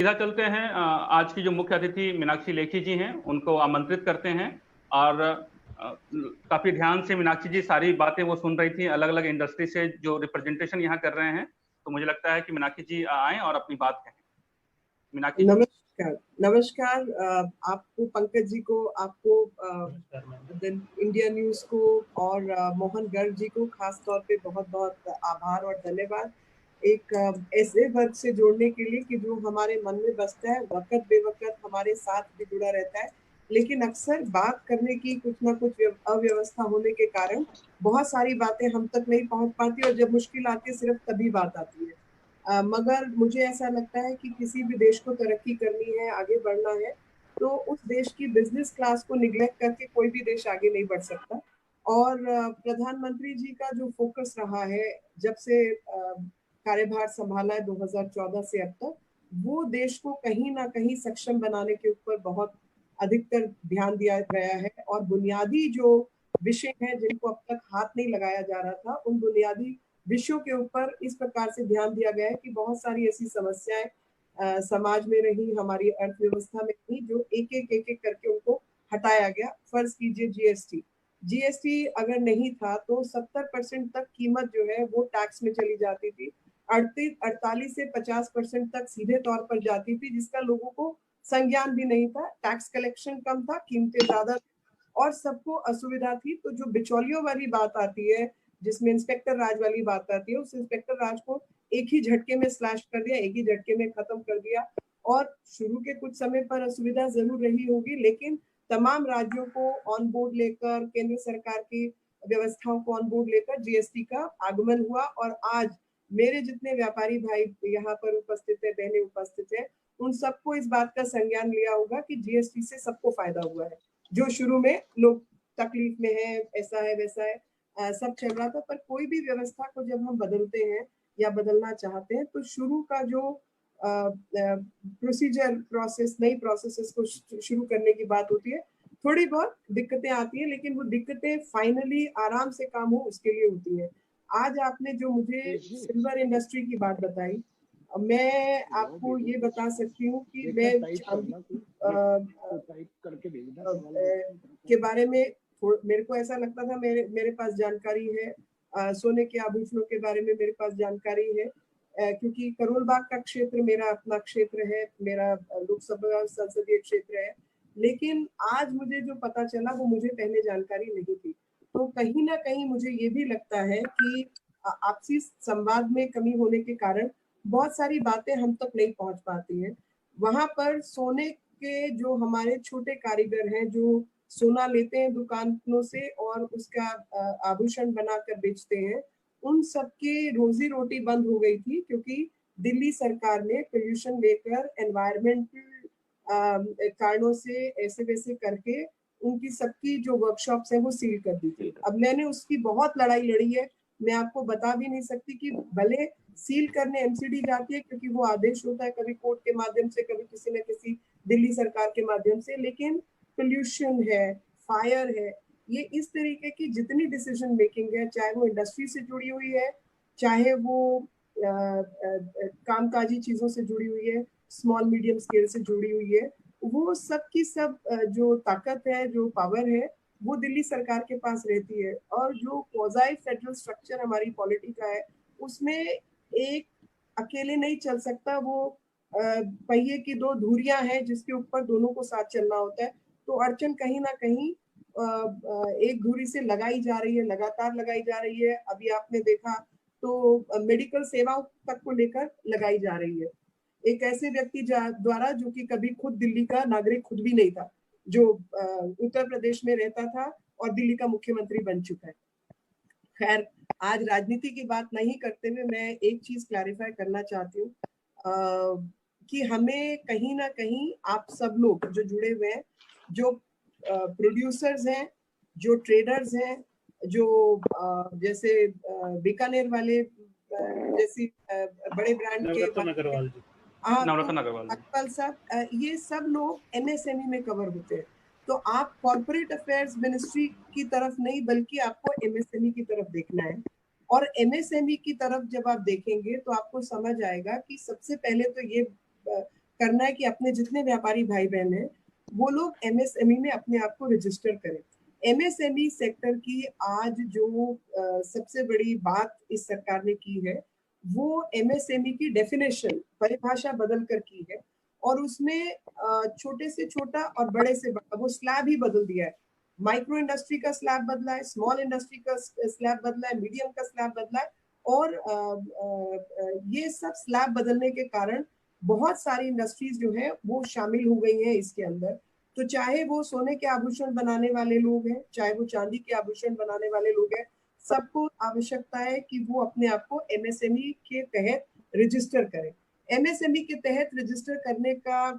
सीधा चलते हैं। आज की जो मुख्य अतिथि मीनाक्षी लेखी जी हैं, उनको आमंत्रित करते हैं। और काफी ध्यान से मीनाक्षी जी सारी बातें वो सुन रही थी, अलग अलग इंडस्ट्री से जो रिप्रेजेंटेशन यहाँ कर रहे हैं। तो मुझे लगता है कि मीनाक्षी जी आए और अपनी बात कहें। मीनाक्षी जी। नमस्कार। नमस्कार आपको, पंकज जी को, आपको, इंडिया न्यूज को, और मोहन गर्ग जी को खास तौर पे बहुत बहुत आभार और धन्यवाद। एक ऐसे वर्ग से जोड़ने के लिए कि जो हमारे मन में बसता है, वक्त बेवक्त हमारे साथ भी जुड़ा रहता है, लेकिन अक्सर बात करने की कुछ ना कुछ अव्यवस्था होने के कारण बहुत सारी बातें हम तक नहीं पहुंच पाती, और जब मुश्किल आती है सिर्फ तभी बात आती है। मगर मुझे ऐसा लगता है कि किसी भी देश को तरक्की करनी है, आगे बढ़ना है, तो उस देश की बिजनेस क्लास को निग्लेक्ट करके कोई भी देश आगे नहीं बढ़ सकता। और प्रधानमंत्री जी का जो फोकस रहा है जब से कार्यभार संभाला है 2014 से अब तक, वो देश को कहीं ना कहीं सक्षम बनाने के ऊपर बहुत अधिकतर ध्यान दिया गया है। और बुनियादी जो विषय हैं जिनको अब तक हाथ नहीं लगाया जा रहा था, उन बुनियादी विषयों के ऊपर इस प्रकार से ध्यान दिया गया है कि बहुत सारी ऐसी समस्याएं समाज में रही, हमारी अर्थव्यवस्था में रही, जो एक एक करके उनको हटाया गया। फर्ज कीजिए जीएसटी। जीएसटी अगर नहीं था तो 70% तक कीमत जो है वो टैक्स में चली जाती थी। 48 से 50% तक सीधे तौर पर जाती थी, जिसका लोगों को संज्ञान भी नहीं था। टैक्स कलेक्शन कम था, कीमतें ज्यादा और सबको असुविधा थी। तो जो बिचौलियों वाली बात आती है, जिसमें इंस्पेक्टर राज वाली बात आती है, उस इंस्पेक्टर राज को एक ही झटके में स्लैश कर दिया, एक ही झटके में खत्म कर दिया। और शुरू के कुछ समय पर असुविधा जरूर रही होगी, लेकिन तमाम राज्यों को ऑन बोर्ड लेकर, केंद्र सरकार की व्यवस्थाओं को ऑन बोर्ड लेकर जीएसटी का आगमन हुआ। और आज मेरे जितने व्यापारी भाई यहाँ पर उपस्थित है, बहनें उपस्थित है, उन सबको इस बात का संज्ञान लिया होगा कि जीएसटी से सबको फायदा हुआ है। जो शुरू में लोग तकलीफ में है, ऐसा है वैसा है, सब चल रहा था, पर कोई भी व्यवस्था को जब हम बदलते हैं या बदलना चाहते हैं तो शुरू का जो प्रोसीजर प्रोसेस, नई प्रोसेसेस को शुरू करने की बात होती है, थोड़ी बहुत दिक्कतें आती है, लेकिन वो दिक्कतें फाइनली आराम से काम हो उसके लिए होती है। आज आपने जो मुझे सिल्वर इंडस्ट्री की बात बताई, मैं आपको ये बता सकती हूँ कि मैं चांदी के बारे में मेरे को ऐसा लगता था मेरे मेरे पास जानकारी है, सोने के आभूषणों के बारे में मेरे पास जानकारी है, क्योंकि करोल बाग का क्षेत्र मेरा अपना क्षेत्र है, मेरा लोकसभा संसदीय क्षेत्र है। लेकिन आज मुझे जो पता चला वो मुझे पहले जानकारी नहीं थी। तो कहीं ना कहीं मुझे ये भी लगता है कि आपसी संवाद में कमी होने के कारण बहुत सारी बातें हम तक नहीं पहुंच पाती हैं। वहां पर सोने के जो हमारे छोटे कारीगर हैं, जो सोना लेते हैं दुकानों से और उसका आभूषण बनाकर बेचते हैं, उन सबकी रोजी रोटी बंद हो गई थी, क्योंकि दिल्ली सरकार ने पोल्यूशन लेकर, एनवायरमेंटल कारणों से, ऐसे वैसे करके उनकी सबकी जो वर्कशॉप्स है वो सील कर दी थी। अब मैंने उसकी बहुत लड़ाई लड़ी है, मैं आपको बता भी नहीं सकती कि भले सील करने एमसीडी जाती है, क्योंकि वो आदेश होता है कभी कोर्ट के माध्यम से, कभी किसी न किसी दिल्ली सरकार के माध्यम से, लेकिन पोल्यूशन है, फायर है, ये इस तरीके की जितनी डिसीजन मेकिंग है, चाहे वो इंडस्ट्री से जुड़ी हुई है, चाहे वो कामकाजी चीजों से जुड़ी हुई है, स्मॉल मीडियम स्केल से जुड़ी हुई है, वो सब की सब जो ताकत है, जो पावर है, वो दिल्ली सरकार के पास रहती है। और जो क्वाज़ी फेडरल स्ट्रक्चर हमारी पॉलिटी का है, उसमें एक अकेले नहीं चल सकता, वो पहिए की दो धुरियां हैं जिसके ऊपर दोनों को साथ चलना होता है। तो अड़चन कहीं ना कहीं एक धुरी से लगाई जा रही है, लगातार लगाई जा रही है। अभी आपने देखा तो मेडिकल सेवाओं तक को लेकर लगाई जा रही है, एक ऐसे व्यक्ति द्वारा जो कि कभी खुद दिल्ली का नागरिक खुद भी नहीं था, जो उत्तर प्रदेश में रहता था और दिल्ली का मुख्यमंत्री बन चुका है। खैर, आज राजनीति की बात नहीं करते हुए मैं एक चीज क्लैरिफाई करना चाहती हूँ कि हमें कहीं ना कहीं आप सब लोग जो जुड़े हुए हैं, जो प्रोड्यूसर्स हैं, जो ट्रेडर्स हैं, जो जैसे बीकानेर वाले जैसी बड़े ब्रांड के नवरत्न अग्रवाल जी। अग्रवाल साहब, ये सब लोग एमएसएमई में कवर होते हैं। तो आप कॉर्पोरेट अफेयर्स मिनिस्ट्री की तरफ नहीं, बल्कि आपको एमएसएमई की तरफ देखना है। और एमएसएमई की तरफ जब आप देखेंगे तो आपको समझ आएगा कि सबसे पहले तो ये करना है कि अपने जितने व्यापारी भाई बहन हैं वो लोग एमएसएमई में अपने आप को रजिस्टर करें। एमएसएमई सेक्टर की आज जो सबसे बड़ी बात इस सरकार ने की है वो एमएसएमई की डेफिनेशन परिभाषा बदल कर की है, और उसमें छोटे से छोटा और बड़े से बड़ा वो स्लैब ही बदल दिया है। माइक्रो इंडस्ट्री का स्लैब बदला है, स्मॉल इंडस्ट्री का स्लैब बदला है, मीडियम का स्लैब बदला है, और ये सब स्लैब बदलने के कारण बहुत सारी इंडस्ट्रीज जो है वो शामिल हो गई हैं इसके अंदर। तो चाहे वो सोने के आभूषण बनाने वाले लोग हैं, चाहे वो चांदी के आभूषण बनाने वाले लोग हैं, सबको आवश्यकता है कि वो अपने आप को एमएसएमई के तहत रजिस्टर करें। एमएसएमई के तहत रजिस्टर करने का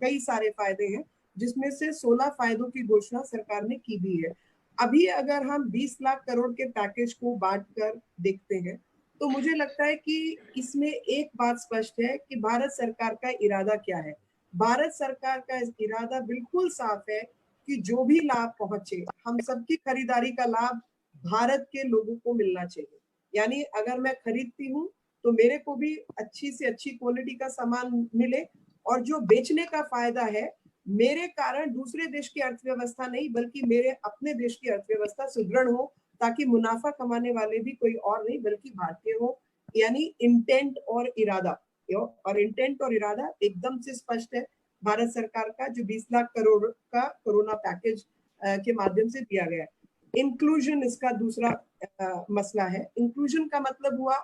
कई सारे फायदे हैं, जिसमें से 16 फायदों की घोषणा सरकार ने की भी है। अभी अगर हम 20 लाख करोड़ के पैकेज को बांटकर देखते हैं तो मुझे लगता है कि इसमें एक बात स्पष्ट है कि भारत सरकार का इरादा क्या है। भारत सरकार का इरादा बिल्कुल साफ है कि जो भी लाभ पहुंचे, हम सबकी खरीदारी का लाभ भारत के लोगों को मिलना चाहिए। यानी अगर मैं खरीदती हूँ तो मेरे को भी अच्छी से अच्छी क्वालिटी का सामान मिले, और जो बेचने का फायदा है मेरे कारण दूसरे देश की अर्थव्यवस्था नहीं बल्कि मेरे अपने देश की अर्थव्यवस्था सुदृढ़ हो, ताकि मुनाफा कमाने वाले भी कोई और नहीं बल्कि भारतीय हो। यानी इंटेंट और इरादा, और इंटेंट और इरादा एकदम से स्पष्ट है भारत सरकार का, जो 20 लाख करोड़ का कोरोना पैकेज के माध्यम से दिया गया है। इंक्लूजन इसका दूसरा मसला है। इंक्लूजन का मतलब हुआ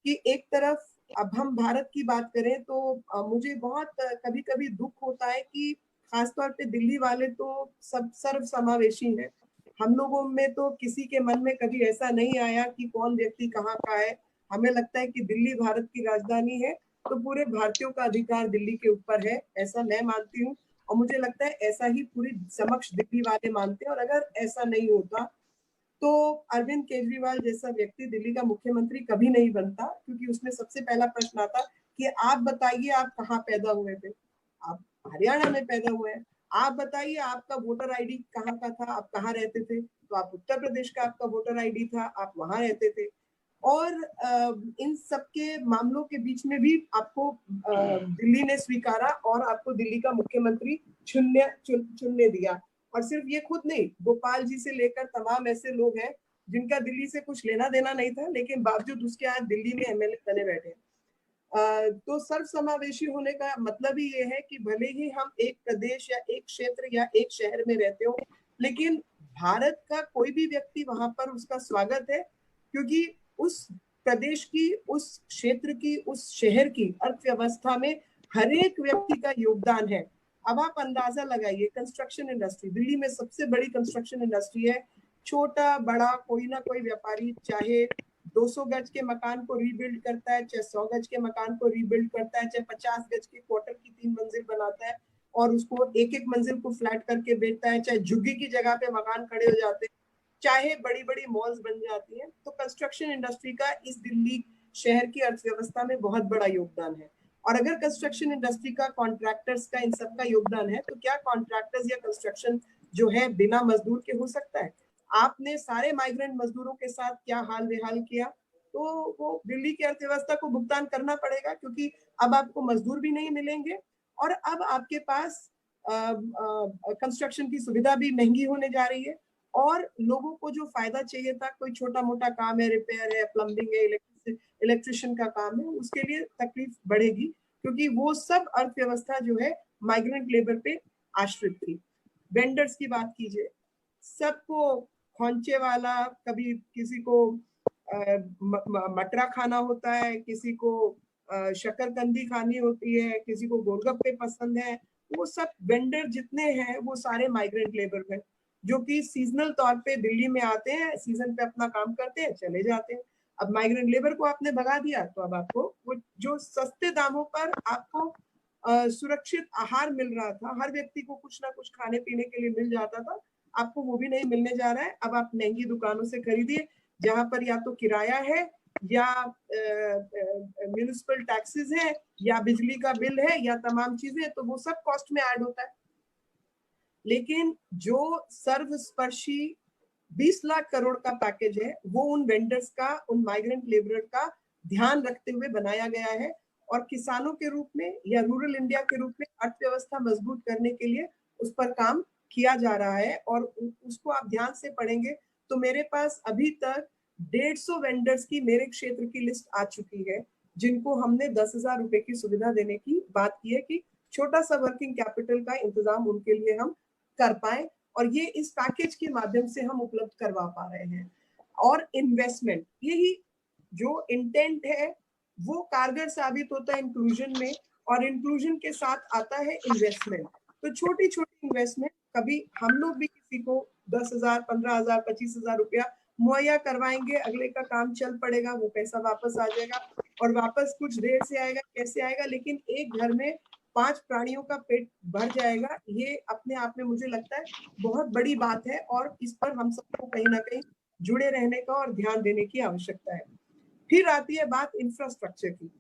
कि एक तरफ अब हम भारत की बात करें तो मुझे बहुत कभी कभी दुख होता है कि खासतौर पे दिल्ली वाले तो सब सर्व समावेशी हैं। हम लोगों में तो किसी के मन में कभी ऐसा नहीं आया कि कौन व्यक्ति कहाँ का है। हमें लगता है कि दिल्ली भारत की राजधानी है तो पूरे भारतीयों का अधिकार दिल्ली के ऊपर है, ऐसा मैं मानती हूँ, और मुझे लगता है ऐसा ही पूरी समक्ष दिल्ली वाले मानते हैं। और अगर ऐसा नहीं होता तो अरविंद केजरीवाल जैसा व्यक्ति दिल्ली का मुख्यमंत्री कभी नहीं बनता, क्योंकि उसमें सबसे पहला प्रश्न आता कि आप बताइए आप कहाँ पैदा हुए थे। आप हरियाणा में पैदा हुए हैं। आप बताइए आपका वोटर आईडी कहाँ का था, आप कहाँ रहते थे। तो आप उत्तर प्रदेश का आपका वोटर आईडी था, आप वहां रहते थे। और इन सबके मामलों के बीच में भी आपको दिल्ली ने स्वीकारा और आपको दिल्ली का मुख्यमंत्री चुनने दिया। और सिर्फ ये खुद नहीं, गोपाल जी से लेकर तमाम ऐसे लोग हैं जिनका दिल्ली से कुछ लेना देना नहीं था, लेकिन बावजूद उसके आज दिल्ली में एमएलए बने बैठे हैं। तो सर्व समावेशी होने का मतलब ही ये है कि भले ही हम एक प्रदेश या एक क्षेत्र या एक शहर में रहते हो, लेकिन भारत का कोई भी व्यक्ति वहां पर उसका स्वागत है, क्योंकि उस प्रदेश की, उस क्षेत्र की, उस शहर की अर्थव्यवस्था में हर एक व्यक्ति का योगदान है। अब आप अंदाजा लगाइए, कंस्ट्रक्शन इंडस्ट्री, दिल्ली में सबसे बड़ी कंस्ट्रक्शन इंडस्ट्री है। छोटा बड़ा कोई ना कोई व्यापारी चाहे 200 गज के मकान को रीबिल्ड करता है, चाहे 100 गज के मकान को रीबिल्ड करता है, चाहे 50 गज के क्वार्टर की 3 मंजिल बनाता है और उसको एक एक मंजिल को फ्लैट करके बेचता है, चाहे झुग्गी की जगह पे मकान खड़े हो जाते हैं, चाहे बड़ी बड़ी मॉल्स बन जाती हैं। तो कंस्ट्रक्शन इंडस्ट्री का इस दिल्ली शहर की अर्थव्यवस्था में बहुत बड़ा योगदान है। और अगर कंस्ट्रक्शन इंडस्ट्री का, कॉन्ट्रैक्टर्स का, इन सब का योगदान है, तो क्या कॉन्ट्रैक्टर्स या कंस्ट्रक्शन जो है बिना मजदूर के हो सकता है? आपने सारे माइग्रेंट मजदूरों के साथ क्या हाल बेहाल किया, तो वो दिल्ली की अर्थव्यवस्था को भुगतान करना पड़ेगा, क्योंकि अब आपको मजदूर भी नहीं मिलेंगे और अब आपके पास कंस्ट्रक्शन की सुविधा भी महंगी होने जा रही है। और लोगों को जो फायदा चाहिए था, कोई छोटा मोटा काम है, रिपेयर है, प्लम्बिंग है, इलेक्ट्रिशियन का काम है, उसके लिए तकलीफ बढ़ेगी, क्योंकि वो सब अर्थव्यवस्था जो है माइग्रेंट लेबर पे आश्रित थी। वेंडर्स की बात कीजिए, सबको खोंचे वाला, कभी किसी को मटरा खाना होता है, किसी को शकरकंदी खानी होती है, किसी को गोलगप्पे पसंद है, वो सब वेंडर जितने हैं वो सारे माइग्रेंट लेबर हैं, जो कि सीजनल तौर पे दिल्ली में आते हैं, सीजन पे अपना काम करते हैं, चले जाते हैं। अब माइग्रेंट लेबर को आपने भगा दिया तो अब आपको वो जो सस्ते दामों पर आपको सुरक्षित आहार मिल रहा था, हर व्यक्ति को कुछ ना कुछ खाने पीने के लिए मिल जाता था, आपको वो भी नहीं मिलने जा रहा है। अब आप महंगी दुकानों से खरीदिए, जहां पर या तो किराया है, या म्युनिसिपल टैक्सेस है, या बिजली का बिल है, या तमाम चीजें, तो वो सब कॉस्ट में ऐड होता है। लेकिन जो सर्वस्पर्शी 20 लाख करोड़ का पैकेज है, वो उन वेंडर्स का, उन माइग्रेंट लेबरर का ध्यान रखते हुए बनाया गया है। और किसानों के रूप में या रूरल इंडिया के रूप में अर्थव्यवस्था मजबूत करने के लिए उस पर काम किया जा रहा है। और उसको आप ध्यान से पढ़ेंगे तो मेरे पास अभी तक 150 वेंडर्स की मेरे क्षेत्र की लिस्ट आ चुकी है, जिनको हमने 10,000 रुपए की सुविधा देने की बात की है कि छोटा सा वर्किंग कैपिटल का इंतजाम उनके लिए हम कर पाए, और ये इस पैकेज के माध्यम से हम उपलब्ध करवा पा रहे हैं। और इन्वेस्टमेंट, यही जो इंटेंट है वो कारगर साबित होता है इंक्लूजन में, और इंक्लूजन के साथ आता है इन्वेस्टमेंट। तो छोटी छोटी इन्वेस्टमेंट, कभी हम लोग भी किसी को 10,000, 15,000, 25,000 रुपया मुहैया करवाएंगे, अगले का काम चल पड़ेगा, वो पैसा वापस आ जाएगा, और वापस कुछ देर से आएगा, कैसे आएगा, लेकिन एक घर में 5 प्राणियों का पेट भर जाएगा, ये अपने आप में मुझे लगता है बहुत बड़ी बात है, और इस पर हम सबको कहीं ना कहीं जुड़े रहने का और ध्यान देने की आवश्यकता है। फिर आती है बात इंफ्रास्ट्रक्चर की।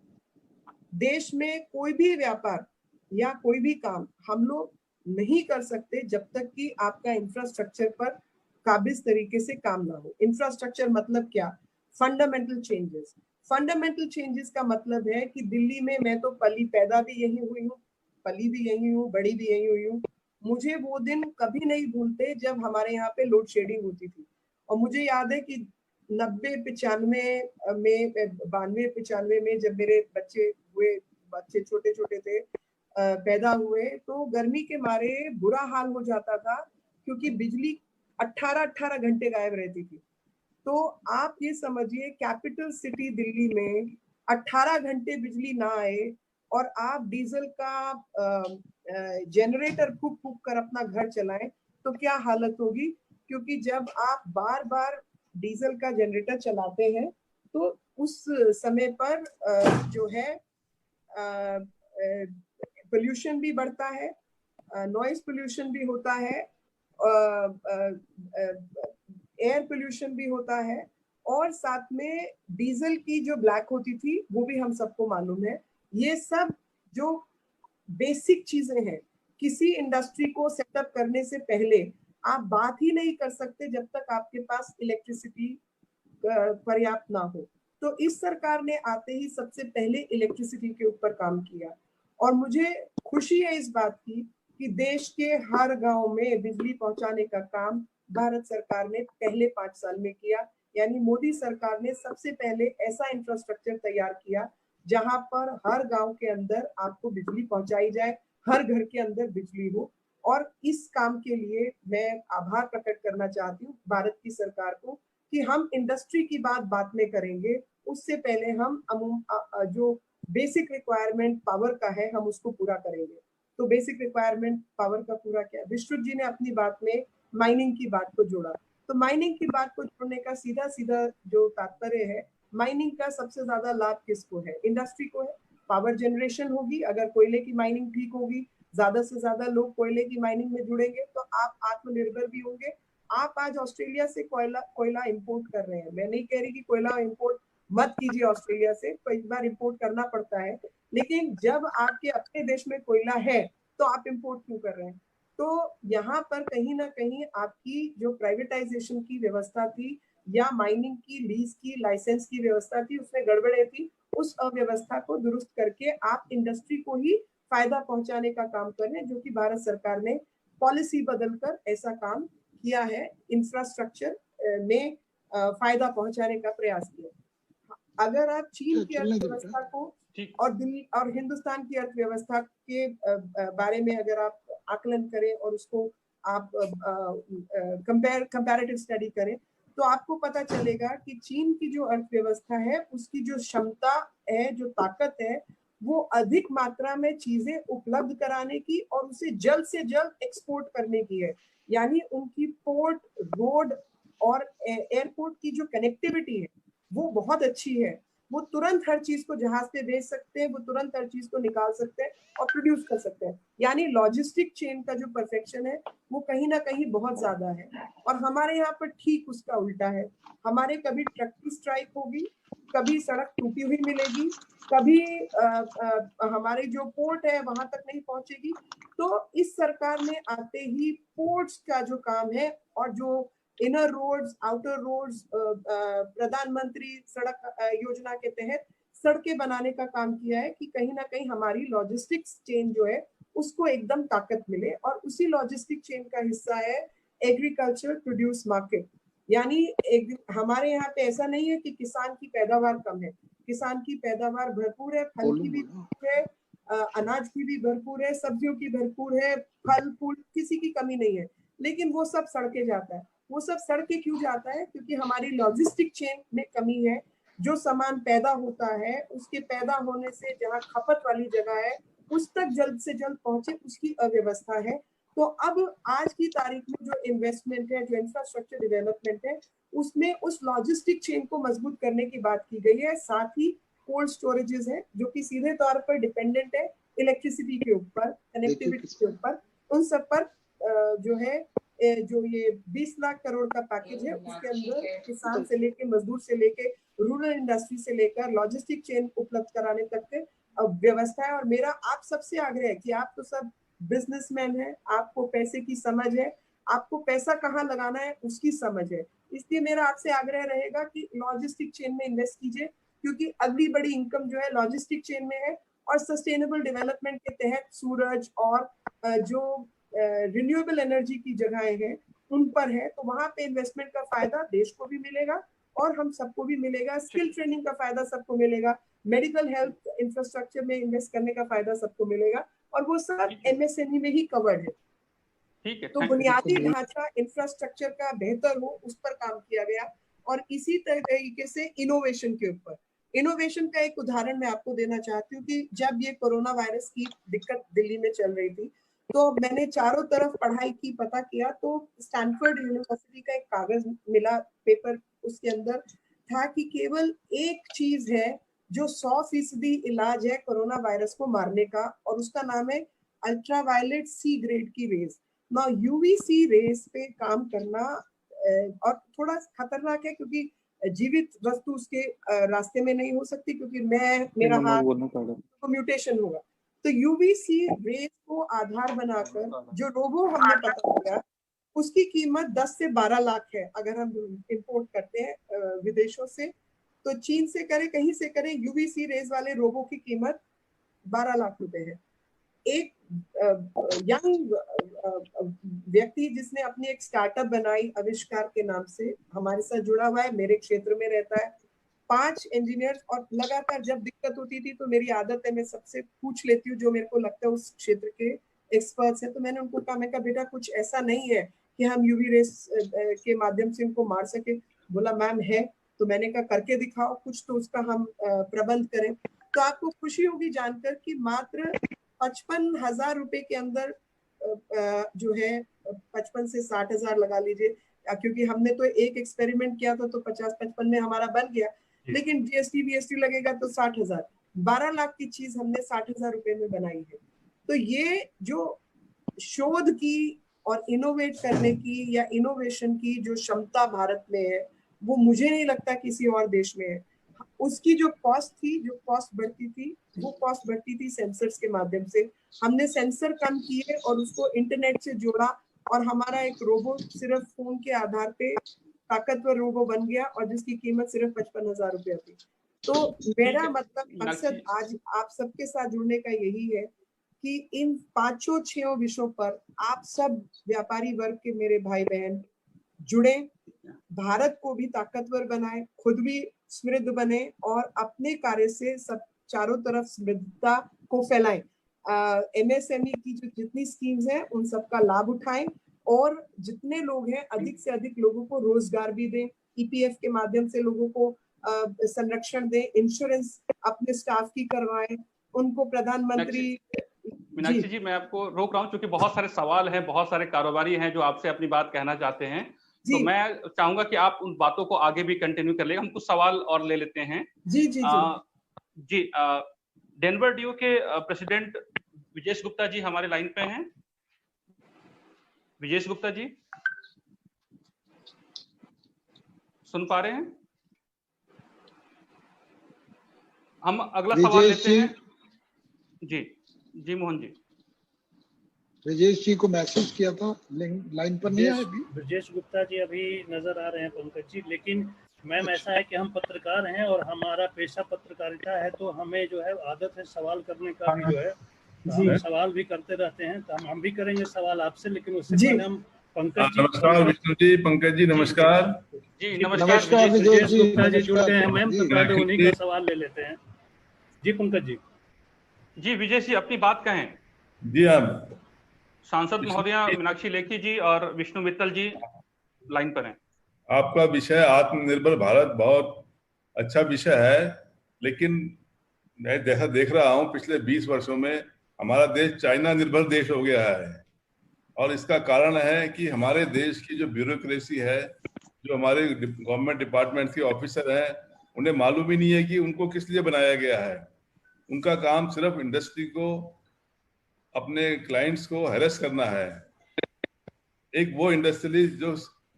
देश में कोई भी व्यापार या कोई भी काम हम लोग नहीं कर सकते जब तक कि आपका इंफ्रास्ट्रक्चर पर काबिज तरीके से काम ना हो। इंफ्रास्ट्रक्चर मतलब क्या? Fundamental changes. फंडामेंटल चेंजेस का मतलब है कि दिल्ली में मैं तो पैदा भी यही हुई हूँ, पली भी यही हूँ, बड़ी भी यही हुई हूँ। मुझे वो दिन कभी नहीं भूलते जब हमारे यहाँ पे लोड शेडिंग होती थी। और मुझे याद है कि 90-95 में, 92-95 में जब मेरे बच्चे छोटे छोटे थे, पैदा हुए, तो गर्मी के मारे बुरा हाल हो जाता था, क्योंकि बिजली 18 घंटे गायब रहती थी। तो आप ये समझिए, कैपिटल सिटी दिल्ली में 18 घंटे बिजली ना आए और आप डीजल का जनरेटर फूक फूक कर अपना घर चलाएं, तो क्या हालत होगी। क्योंकि जब आप बार बार डीजल का जनरेटर चलाते हैं तो उस समय पर जो है पोल्यूशन भी बढ़ता है, नॉइज पोल्यूशन भी होता है, एयर पोल्यूशन भी होता है, और साथ में डीजल की जो ब्लैक होती थी वो भी हम सबको मालूम है। ये सब जो बेसिक चीजें हैं, किसी इंडस्ट्री को सेटअप करने से पहले आप बात ही नहीं कर सकते जब तक आपके पास इलेक्ट्रिसिटी पर्याप्त ना हो। तो इस सरकार ने आते ही सबसे पहले इलेक्ट्रिसिटी के ऊपर काम किया, और मुझे खुशी है इस बात की कि देश के हर गांव में बिजली पहुंचाने का काम भारत सरकार ने पहले 5 साल में किया। यानी मोदी सरकार ने सबसे पहले ऐसा इंफ्रास्ट्रक्चर तैयार किया जहां पर हर गांव के अंदर आपको बिजली पहुंचाई जाए, हर घर के अंदर बिजली हो। और इस काम के लिए मैं आभार प्रकट करना चाहती हूँ भारत की सरकार को, कि हम इंडस्ट्री की बात में करेंगे, उससे पहले हम जो बेसिक रिक्वायरमेंट पावर का है हम उसको पूरा करेंगे। तो बेसिक रिक्वायरमेंट पावर का पूरा क्या? विश्वजीत जी ने अपनी बात में माइनिंग की बात को जोड़ा। तो माइनिंग की बात को जोड़ने का सीधा सीधा जो तात्पर्य है, माइनिंग का सबसे ज्यादा लाभ किसको है? इंडस्ट्री को है। पावर जनरेशन होगी, अगर कोयले की माइनिंग ठीक होगी, ज्यादा से ज्यादा लोग कोयले की माइनिंग में जुड़ेंगे, तो आप आत्मनिर्भर भी होंगे। आप आज ऑस्ट्रेलिया से कोयला इंपोर्ट कर रहे हैं, मैं नहीं कह रही कि कोयला इंपोर्ट मत कीजिए ऑस्ट्रेलिया से, कई बार इंपोर्ट करना पड़ता है, लेकिन जब आपके अपने देश में कोयला है तो आप इंपोर्ट क्यों कर रहे हैं? तो यहाँ पर कहीं ना कहीं आपकी जो प्राइवेटाइजेशन की व्यवस्था थी या माइनिंग की लीज की लाइसेंस की व्यवस्था थी, उसमें गड़बड़े थी। उस अव्यवस्था को दुरुस्त करके आप इंडस्ट्री को ही फायदा पहुंचाने का काम कर रहे हैं, जो कि भारत सरकार ने पॉलिसी बदलकर ऐसा काम किया है, इंफ्रास्ट्रक्चर में फायदा पहुंचाने का प्रयास किया। अगर आप चीन की अर्थव्यवस्था को और दिल्ली और हिंदुस्तान की अर्थव्यवस्था के बारे में अगर आप आकलन करें और उसको आप कंपैरेटिव स्टडी करें, तो आपको पता चलेगा कि चीन की जो अर्थव्यवस्था है उसकी जो क्षमता है, जो ताकत है, वो अधिक मात्रा में चीजें उपलब्ध कराने की और उसे जल्द से जल्द एक्सपोर्ट करने की है। यानी उनकी पोर्ट, रोड और एयरपोर्ट की जो कनेक्टिविटी है वो बहुत अच्छी है। वो तुरंत हर चीज को जहाज पे भेज सकते हैं, वो तुरंत हर चीज को निकाल सकते हैं और प्रोड्यूस कर सकते हैं। यानी लॉजिस्टिक चेन का जो परफेक्शन है वो कहीं ना कहीं बहुत ज्यादा है। और हमारे यहाँ पर ठीक उसका उल्टा है। हमारे कभी ट्रक की स्ट्राइक होगी, कभी सड़क टूटी हुई मिलेगी, कभी हमारे जो पोर्ट है वहां तक नहीं पहुंचेगी। तो इस सरकार ने आते ही पोर्ट्स का जो काम है और जो इनर रोड्स, आउटर रोड्स, प्रधानमंत्री सड़क योजना के तहत सड़कें बनाने का काम किया है कि कहीं ना कहीं हमारी लॉजिस्टिक्स चेन जो है उसको एकदम ताकत मिले, और उसी लॉजिस्टिक चेन का हिस्सा है एग्रीकल्चर प्रोड्यूस मार्केट। यानी हमारे यहाँ पे ऐसा नहीं है कि किसान की पैदावार कम है, किसान की पैदावार भरपूर है, फल की भी है, अनाज की भी भरपूर है, सब्जियों की भरपूर है, फल फूल किसी की कमी नहीं है, लेकिन वो सब सड़के जाता है। वो सब सड़के क्यों जाता है? क्योंकि हमारी लॉजिस्टिक चेन में कमी है। जो सामान पैदा होता है उसके पैदा होने से जहाँ खपत वाली जगह है उस तक जल्द से जल्द पहुंचे, उसकी अव्यवस्था है। तो अब आज की तारीख में जो इन्वेस्टमेंट है, जो इंफ्रास्ट्रक्चर डेवलपमेंट है, उसमें उस लॉजिस्टिक चेन को मजबूत करने की बात की गई है। साथ ही कोल्ड स्टोरेजेस है जो कि सीधे तौर पर डिपेंडेंट है इलेक्ट्रिसिटी के ऊपर, कनेक्टिविटी के ऊपर, उन सब पर जो है जो ये 20 लाख करोड़ का पैकेज है उसके अंदर किसान से लेके मजदूर से लेके रूरल इंडस्ट्री से लेकर लॉजिस्टिक चेन उपलब्ध कराने तक के व्यवस्था है। और मेरा आप सबसे आग्रह है कि आप तो सब बिजनेसमैन है, आपको पैसे की समझ है, आपको पैसा कहाँ लगाना है उसकी समझ है, इसलिए मेरा आपसे आग्रह रहेगा कि लॉजिस्टिक चेन में इन्वेस्ट कीजिए, क्योंकि अगली बड़ी इनकम जो है लॉजिस्टिक चेन में है। और सस्टेनेबल डेवलपमेंट के तहत सूरज और जो रिन्यूएबल एनर्जी की जगहें हैं उन पर है, तो वहां पे इन्वेस्टमेंट का फायदा देश को भी मिलेगा और हम सबको भी मिलेगा। स्किल ट्रेनिंग का फायदा सबको मिलेगा, मेडिकल हेल्थ इंफ्रास्ट्रक्चर में इन्वेस्ट करने का फायदा सबको मिलेगा, और वो सब एमएसएमई में ही कवर्ड है। ठीक है, तो बुनियादी ढांचा इंफ्रास्ट्रक्चर का बेहतर हो उस पर काम किया गया। और इसी तरीके से इनोवेशन के ऊपर, इनोवेशन का एक उदाहरण मैं आपको देना चाहती हूँ कि जब ये कोरोना वायरस की दिक्कत दिल्ली में चल रही थी तो मैंने चारों तरफ पढ़ाई की, पता किया, तो स्टैनफोर्ड यूनिवर्सिटी का एक कागज मिला, पेपर, उसके अंदर था कि केवल एक चीज है जो 100% इलाज है कोरोना वायरस को मारने का, और उसका नाम है अल्ट्रावायलेट सी ग्रेड की रेज। ना यूवीसी रेज पे काम करना और थोड़ा खतरनाक है क्योंकि जीवित वस्तु उसके रास्ते में नहीं हो सकती, क्योंकि मेरा हाथ तो म्यूटेशन होगा। तो यूवीसी रेज को आधार बनाकर जो रोबो हमने पता किया उसकी कीमत 10 से 12 लाख है। अगर हम इंपोर्ट करते हैं विदेशों से, तो चीन से करें कहीं से करें, यूवीसी रेज वाले रोबो की कीमत 12 लाख रुपए है। एक यंग व्यक्ति जिसने अपनी एक स्टार्टअप बनाई आविष्कार के नाम से, हमारे साथ जुड़ा हुआ है, मेरे क्षेत्र में रहता है, 5 इंजीनियर्स, और लगातार जब दिक्कत होती थी तो मेरी आदत है मैं सबसे पूछ लेती हूँ जो मेरे को लगता है उस क्षेत्र के एक्सपर्ट्स हैं। तो मैंने उनको कहा, मैं कहा बेटा कुछ ऐसा नहीं है कि हम यूवी रेस के माध्यम से उनको मार सके? बोला मैम है। तो मैंने कहा करके दिखाओ कुछ, तो उसका हम प्रबंध करें। तो आपको खुशी होगी जानकर कि मात्र 55,000 रुपए के अंदर जो है 55 से 60,000 लगा लीजिए, क्योंकि हमने तो एक एक्सपेरिमेंट किया था तो 50-55 में हमारा बन गया, लेकिन जीएसटी बीएसटी लगेगा तो 60,000, 12 लाख की चीज हमने 60,000 रुपए में बनाई है। तो ये जो शोध की और इनोवेट करने की या इनोवेशन की जो क्षमता भारत में है वो मुझे नहीं लगता किसी और देश में है। उसकी जो कॉस्ट थी, जो कॉस्ट बढ़ती थी, वो कॉस्ट बढ़ती थी सेंसर्स के माध्यम से। हमने सेंसर कम किए और उसको इंटरनेट से जोड़ा, और हमारा एक रोबो सिर्फ फोन के आधार पे ताकतवर रोबो बन गया, और जिसकी कीमत सिर्फ 55,000 रुपया थी। तो मेरा मतलब मकसद आज आप सबके साथ जुड़ने का यही है कि इन 5-6 विषयों पर आप सब व्यापारी वर्ग के मेरे भाई बहन जुड़े, भारत को भी ताकतवर बनाए, खुद भी समृद्ध बने, और अपने कार्य से सब चारों तरफ समृद्धता को फैलाएं। एमएसएमई की जो जितनी स्कीम्स हैं उन सबका लाभ उठाएं, और जितने लोग हैं अधिक से अधिक लोगों को रोजगार भी दें, ईपीएफ के माध्यम से लोगों को संरक्षण दें, इंश्योरेंस अपने स्टाफ की करवाएं, उनको प्रधानमंत्री। मीनाक्षी जी मैं आपको रोक रहा हूँ क्योंकि बहुत सारे सवाल हैं, बहुत सारे कारोबारी हैं जो आपसे अपनी बात कहना चाहते हैं, तो मैं चाहूंगा कि आप उन बातों को आगे भी कंटिन्यू कर लेगा। हम कुछ सवाल और ले लेते हैं। जी डेनवर डीओ के प्रेसिडेंट विजेश गुप्ता जी हमारे लाइन पे हैं। विजेश गुप्ता जी सुन पा रहे हैं? हम अगला सवाल लेते हैं। जी जी मोहन जी। ब्रजेश जी को मैसेज किया था, लाइन पर नहीं आए अभी। ब्रजेश गुप्ता जी अभी नजर आ रहे हैं पंकज जी, लेकिन मैम ऐसा है कि हम पत्रकार हैं और हमारा पेशा पत्रकारिता है, तो हमें जो है आदत है सवाल करने का भी जो है, तो हम सवाल भी करते रहते हैं। तो हम भी करेंगे सवाल आपसे, लेकिन उससे पहले हम पंकज जी। नमस्कार विष्णु जी, पंकज जी नमस्कार। जी नमस्कार विजय जी, गुप्ता जी जुड़ गए हैं मैम, तो पहले जी। उन्हीं का सवाल ले लेते हैं। जी पंकज जी। जी विजय जी, अपनी बात कहें। जी आप सांसद महोदया मीनाक्षी लेखी जी और विष्णु मित्तल जी लाइन पर हैं। आपका विषय आत्मनिर्भर भारत बहुत अच्छा विषय है, लेकिन मैं जैसा देख रहा हूं पिछले 20 वर्षों में हमारा देश चाइना निर्भर देश हो गया है। और इसका कारण है कि हमारे देश की जो ब्यूरोक्रेसी है, जो हमारे गवर्नमेंट डिपार्टमेंट के ऑफिसर हैं, उन्हें मालूम ही नहीं है कि उनको किस लिए बनाया गया है। उनका काम सिर्फ इंडस्ट्री को, अपने क्लाइंट्स को हैरेस करना है। एक वो इंडस्ट्रियलिस्ट जो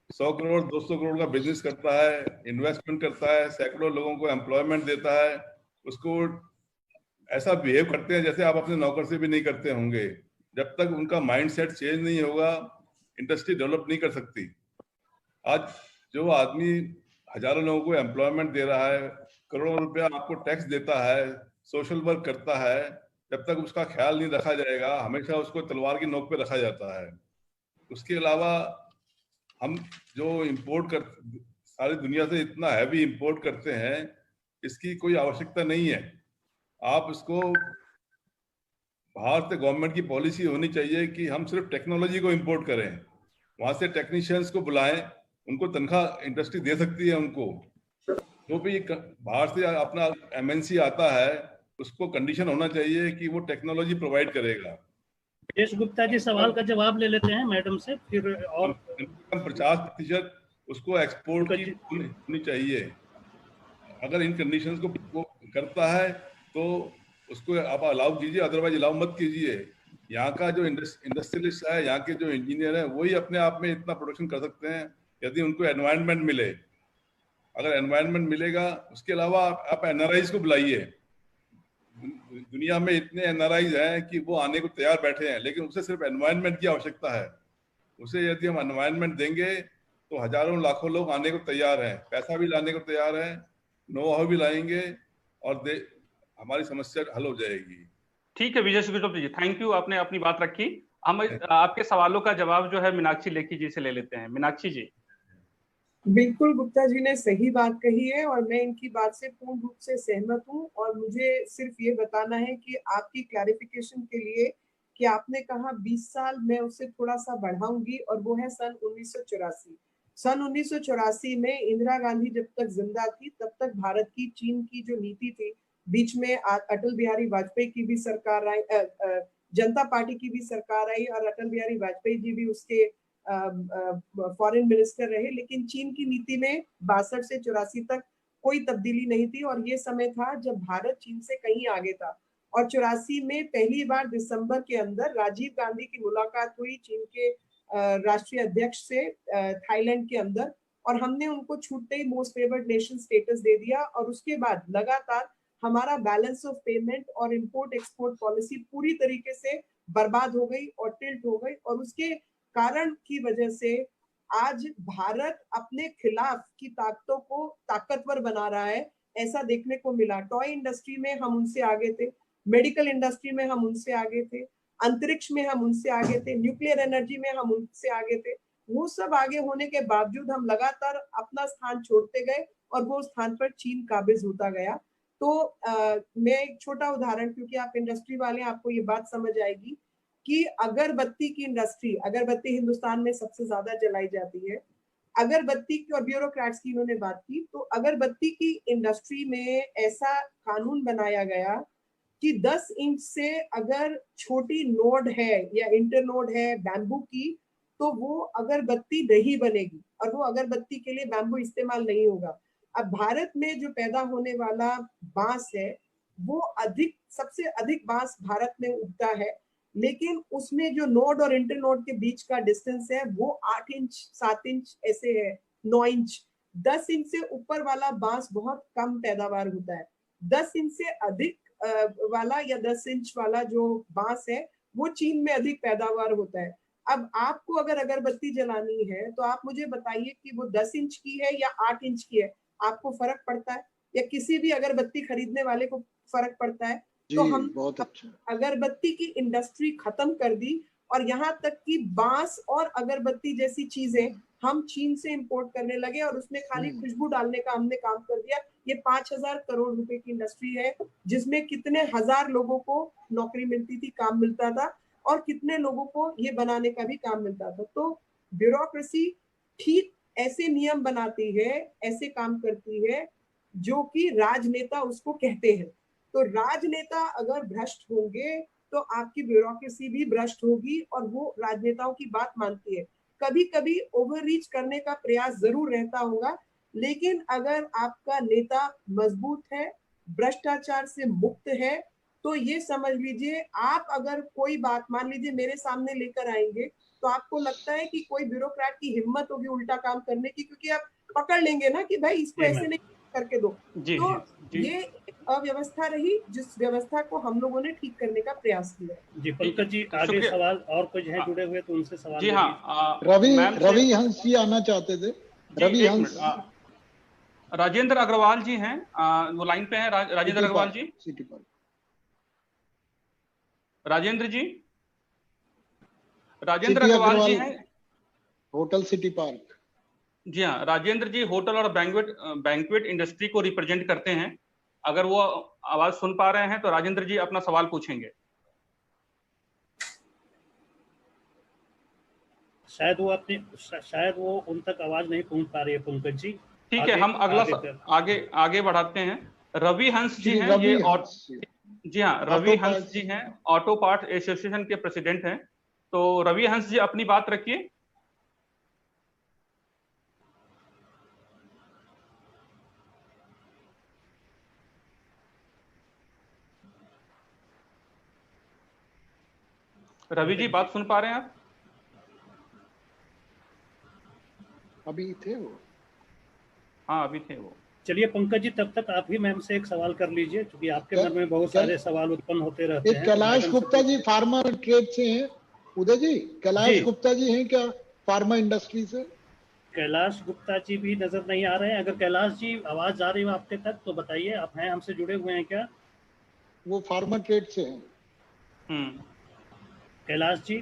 100 करोड़ 200 करोड़ का बिजनेस करता है, इन्वेस्टमेंट करता है, सैकड़ों लोगों को एम्प्लॉयमेंट देता है, उसको ऐसा बिहेव करते हैं जैसे आप अपने नौकर से भी नहीं करते होंगे। जब तक उनका माइंडसेट चेंज नहीं होगा, इंडस्ट्री डेवलप नहीं कर सकती। आज जो आदमी हजारों लोगों को एम्प्लॉयमेंट दे रहा है, करोड़ों रुपया आपको टैक्स देता है, सोशल वर्क करता है, जब तक उसका ख्याल नहीं रखा जाएगा, हमेशा उसको तलवार की नोक पे रखा जाता है। उसके अलावा हम जो इंपोर्ट कर, सारी दुनिया से इतना हैवी इंपोर्ट करते हैं, इसकी कोई आवश्यकता नहीं है। आप इसको, बाहर से गवर्नमेंट की पॉलिसी होनी चाहिए कि हम सिर्फ टेक्नोलॉजी को इंपोर्ट करें, वहां से टेक्नीशियंस को बुलाएं, उनको तनख्वाह इंडस्ट्री दे सकती है। उनको जो भी बाहर से अपना एमएनसी आता है, उसको कंडीशन होना चाहिए कि वो टेक्नोलॉजी प्रोवाइड करेगा। यश गुप्ता जी सवाल का जवाब ले लेते हैं मैडम से, फिर और 50% उसको एक्सपोर्ट की होनी चाहिए। अगर इन कंडीशंस को वो करता है तो उसको आप अलाउ कीजिए, अदरवाइज अलाउ मत कीजिए। यहाँ का जो इंडस्ट्रियलिस्ट है, यहाँ के जो इंजीनियर है, वही अपने आप में इतना प्रोडक्शन कर सकते हैं यदि उनको एनवायरनमेंट मिले। अगर एनवायरनमेंट मिलेगा, उसके अलावा आप एनआरआईज को बुलाइए। दुनिया में इतने एनआरआईज हैं कि वो आने को तैयार बैठे हैं, लेकिन उसे सिर्फ एनवायरनमेंट की आवश्यकता है। उसे यदि हम एनवायरनमेंट देंगे तो हजारों लाखों लोग आने को तैयार हैं, पैसा भी लाने को तैयार है, नो हाउ भी लाएंगे, और हमारी समस्या हल हो जाएगी। ठीक है विजय गुप्ता जी, थैंक यू, आपने अपनी बात रखी। हम आपके सवालों का जवाब जो है मीनाक्षी लेखी जी से ले लेते हैं। मीनाक्षी जी। बिल्कुल, गुप्ता जी ने सही बात कही है और मैं इनकी बात से पूर्ण रूप से सहमत हूँ। और मुझे सिर्फ ये बताना है कि आपकी क्लैरिफिकेशन के लिए कि आपने कहा 20 साल, मैं उससे थोड़ा सा बढ़ाऊंगी और वो है सन 1984। सन 1984 में इंदिरा गांधी जब तक जिंदा थी, तब तक भारत की चीन की जो नीति थी, बीच में अटल बिहारी वाजपेयी की भी सरकार आई, जनता पार्टी की भी सरकार आई और अटल बिहारी वाजपेयी जी भी उसके फॉरेन मिनिस्टर रहे, लेकिन चीन की नीति में 62 से 84 तक कोई तब्दीली नहीं थी। और ये समय था जब भारत चीन से कहीं आगे था। और 84 में पहली बार दिसंबर के अंदर राजीव गांधी की मुलाकात हुई चीन के राष्ट्रीय अध्यक्ष से थाईलैंड के अंदर, और हमने उनको छूटते ही मोस्ट फेवर्ड नेशन स्टेटस दे दिया। और उसके बाद लगातार हमारा बैलेंस ऑफ पेमेंट और इंपोर्ट एक्सपोर्ट पॉलिसी पूरी तरीके से बर्बाद हो गई और टिल्ट हो गई। और उसके कारण की वजह से आज भारत अपने खिलाफ की ताकतों को ताकतवर बना रहा है, ऐसा देखने को मिला। टॉय इंडस्ट्री में हम उनसे आगे थे, मेडिकल इंडस्ट्री में हम उनसे आगे थे, अंतरिक्ष में हम उनसे आगे थे, न्यूक्लियर एनर्जी में हम उनसे आगे थे। वो सब आगे होने के बावजूद हम लगातार अपना स्थान छोड़ते गए और वो स्थान पर चीन काबिज होता गया। तो मैं एक छोटा उदाहरण, क्योंकि आप इंडस्ट्री वाले, आपको ये बात समझ आएगी कि अगरबत्ती की इंडस्ट्री, अगरबत्ती हिंदुस्तान में सबसे ज्यादा जलाई जाती है। अगरबत्ती की, और ब्यूरोक्रेट्स की इन्होंने बात की, तो अगरबत्ती की इंडस्ट्री में ऐसा कानून बनाया गया कि 10 इंच से अगर छोटी नोड है या इंटर नोड है बैम्बू की, तो वो अगरबत्ती नहीं बनेगी और वो अगरबत्ती के लिए बैम्बू इस्तेमाल नहीं होगा। अब भारत में जो पैदा होने वाला बांस है, वो अधिक, सबसे अधिक बांस भारत में उगता है, लेकिन उसमें जो नोड और इंटर नोड के बीच का डिस्टेंस है वो 8 इंच 7 इंच ऐसे है, 9 इंच। 10 इंच से ऊपर वाला बांस बहुत कम पैदावार होता है। 10 इंच से अधिक वाला या 10 इंच वाला जो बांस है वो चीन में अधिक पैदावार होता है। अब आपको अगर अगरबत्ती जलानी है तो आप मुझे बताइए कि वो 10 इंच की है या 8 इंच की है। आपको फर्क पड़ता है या किसी भी अगरबत्ती खरीदने वाले को फर्क पड़ता है? तो हम बहुत अच्छा अगरबत्ती की इंडस्ट्री खत्म कर दी और यहाँ तक कि बांस और अगरबत्ती जैसी चीजें हम चीन से इंपोर्ट करने लगे और उसमें खाली खुशबू डालने का हमने काम कर दिया। ये 5,000 करोड़ रुपए की इंडस्ट्री है जिसमें कितने हजार लोगों को नौकरी मिलती थी, काम मिलता था और कितने लोगों को ये बनाने का भी काम मिलता था। तो ब्यूरोक्रेसी ठीक ऐसे नियम बनाती है, ऐसे काम करती है जो कि राजनेता उसको कहते हैं। तो राजनेता अगर भ्रष्ट होंगे तो आपकी ब्यूरोक्रेसी भी भ्रष्ट होगी और वो राजनेताओं की बात मानती है। कभी कभी ओवररीच करने का प्रयास जरूर रहता होगा, लेकिन अगर आपका नेता मजबूत है, भ्रष्टाचार से मुक्त है, तो ये समझ लीजिए आप अगर कोई बात मान लीजिए मेरे सामने लेकर आएंगे तो आपको लगता है कि कोई ब्यूरोक्रेट की हिम्मत होगी उल्टा काम करने की, क्योंकि आप पकड़ लेंगे ना कि भाई इसको ऐसे नहीं करके दो। तो ये अव्यवस्था रही जिस व्यवस्था को हम लोगों ने ठीक करने का प्रयास किया। जी पंकज जी, आगे सवाल और कुछ हैं जुड़े हुए तो उनसे सवाल। जी हाँ, रवि हंस जी आना चाहते थे। रवि हंस, राजेंद्र अग्रवाल जी हैं, वो लाइन पे हैं। राजेंद्र अग्रवाल जी, सिटी पार्क। राजेंद्र जी, राजेंद्र अग्रवाल जी हैं, होटल सिटी पार्क। जी हाँ, राजेंद्र जी होटल और बैंक्वेट इंडस्ट्री को रिप्रेजेंट करते हैं। अगर वो आवाज सुन पा रहे हैं तो राजेंद्र जी अपना सवाल पूछेंगे। शायद वो उन तक आवाज नहीं पहुंच पा रही है पंकज जी। ठीक है, हम अगला आगे बढ़ाते हैं। रवि हंस जी हैं, ये जी हाँ, रवि हंस जी हैं, ऑटो पार्ट एसोसिएशन के प्रेसिडेंट हैं। तो रवि हंस जी अपनी बात रखिए। रवि जी बात सुन पा रहे हैं आप? अभी थे वो? हाँ अभी थे वो। चलिए पंकज जी, तब तक आप ही मैम से एक सवाल कर लीजिए, क्योंकि आपके मन में बहुत सारे सवाल उत्पन्न होते रहते हैं। कैलाश गुप्ता जी फार्मा ट्रेड से हैं। उदय जी, कैलाश गुप्ता जी हैं क्या फार्मा इंडस्ट्री से? कैलाश गुप्ता जी भी नजर नहीं आ रहे हैं। अगर कैलाश जी आवाज आ रही हो आपके तक तो बताइए, आप हैं हमसे जुड़े हुए हैं क्या? वो फार्मा ट्रेड से हैं। Kailash ji,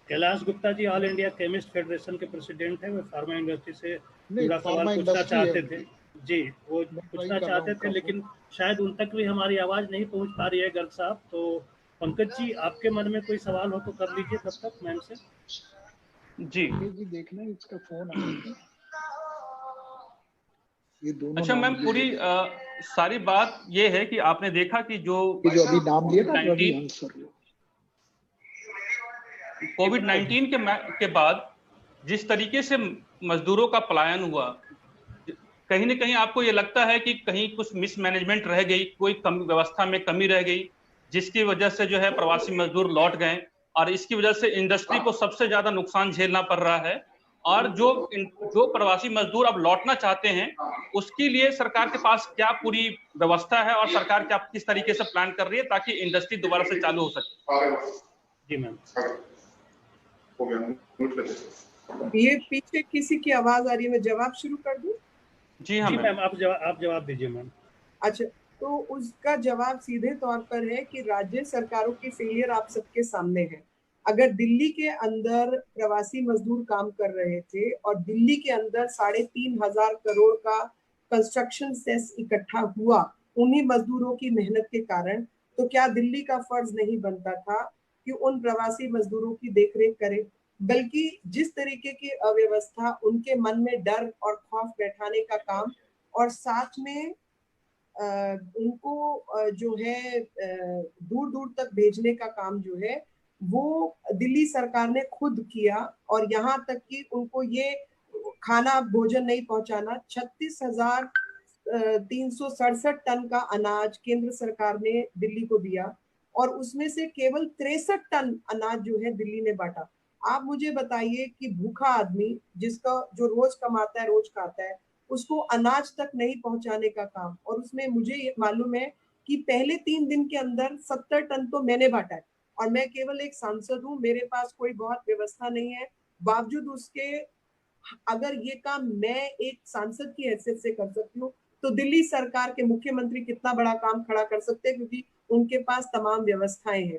Kailash Gupta ji all India chemist federation के प्रेसिडेंट हैं। वो फार्मा इंडस्ट्री से जुड़ा सवाल पूछना चाहते थे। जी, वो पूछना चाहते थे, लेकिन शायद उन तक भी हमारी आवाज नहीं पहुंच पा रही है गर्ग साहब। तो पंकज जी, आपके मन में कोई सवाल हो तो कर लीजिए तब तक मैम से। जी देखना इसका फोन आ रहा है। ये दोनों अच्छा मैम, पूरी सारी बात ये है कि आपने देखा कि जो अभी नाम लिया था कोविड-19 के बाद जिस तरीके से मजदूरों का पलायन हुआ, कहीं न कहीं आपको ये लगता है कि कहीं कुछ मिसमैनेजमेंट रह गई, कोई व्यवस्था में कमी रह गई, जिसकी वजह से जो है प्रवासी मजदूर लौट गए और इसकी वजह से इंडस्ट्री को सबसे ज्यादा नुकसान झेलना पड़ रहा है। और जो प्रवासी मजदूर अब लौटना चाहते हैं उसके लिए सरकार के पास क्या पूरी व्यवस्था है और सरकार क्या किस तरीके से प्लान कर रही है ताकि इंडस्ट्री दोबारा से चालू हो सके? जी मैम। ये पीछे किसी की आवाज आ रही है, मैं जवाब शुरू कर दूं? जी हाँ मैम, आप जवाब दीजिए मैम। अच्छा, तो उसका जवाब सीधे तौर पर है कि राज्य सरकारों की फेलियर आप सबके सामने है। अगर दिल्ली के अंदर प्रवासी मजदूर काम कर रहे थे और दिल्ली के अंदर 3,500 करोड़ का कंस्ट्रक्शन सेस इकट्ठा हुआ उन्हीं मजदूरों की मेहनत के कारण, तो क्या दिल्ली का फर्ज नहीं बनता था कि उन प्रवासी मजदूरों की देखरेख करे? बल्कि जिस तरीके की अव्यवस्था, उनके मन में डर और खौफ बैठाने का काम और साथ में उनको जो है दूर दूर तक भेजने का काम जो है वो दिल्ली सरकार ने खुद किया। और यहाँ तक कि उनको ये खाना भोजन नहीं पहुंचाना, 36,367 टन का अनाज केंद्र सरकार ने दिल्ली को दिया और उसमें से केवल 63 टन अनाज जो है दिल्ली ने बांटा। आप मुझे बताइए कि भूखा आदमी जिसका जो रोज कमाता है रोज खाता है उसको अनाज तक नहीं पहुंचाने का काम, और उसमें मुझे ये मालूम है कि पहले 3 दिन के अंदर 70 टन तो मैंने बांटा है और मैं केवल एक सांसद हूँ, मेरे पास कोई बहुत व्यवस्था नहीं है, बावजूद उसके अगर ये काम मैं एक सांसद की हैसियत से कर सकती हूँ, तो दिल्ली सरकार के मुख्यमंत्री कितना बड़ा काम खड़ा कर सकते हैं, क्योंकि उनके पास तमाम व्यवस्थाएं हैं।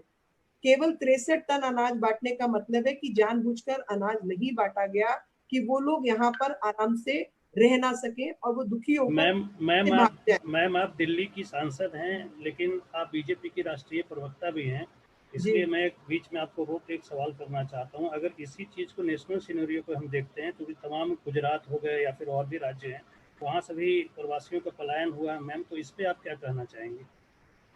केवल 63 टन अनाज बांटने का मतलब है कि जानबूझकर अनाज नहीं बांटा गया कि वो लोग यहाँ पर आराम से रह ना सके और वो दुखी होकर मैम आप दिल्ली की सांसद हैं, लेकिन आप बीजेपी की राष्ट्रीय प्रवक्ता भी हैं, इसलिए मैं बीच में आपको रोक एक सवाल करना चाहता हूं। अगर इसी चीज को नेशनल सिनेरियो को हम देखते हैं तो तमाम गुजरात हो गए या फिर और भी राज्य हैं, वहाँ सभी प्रवासियों का पलायन हुआ है मैम, तो इस पे आप क्या कहना चाहेंगे?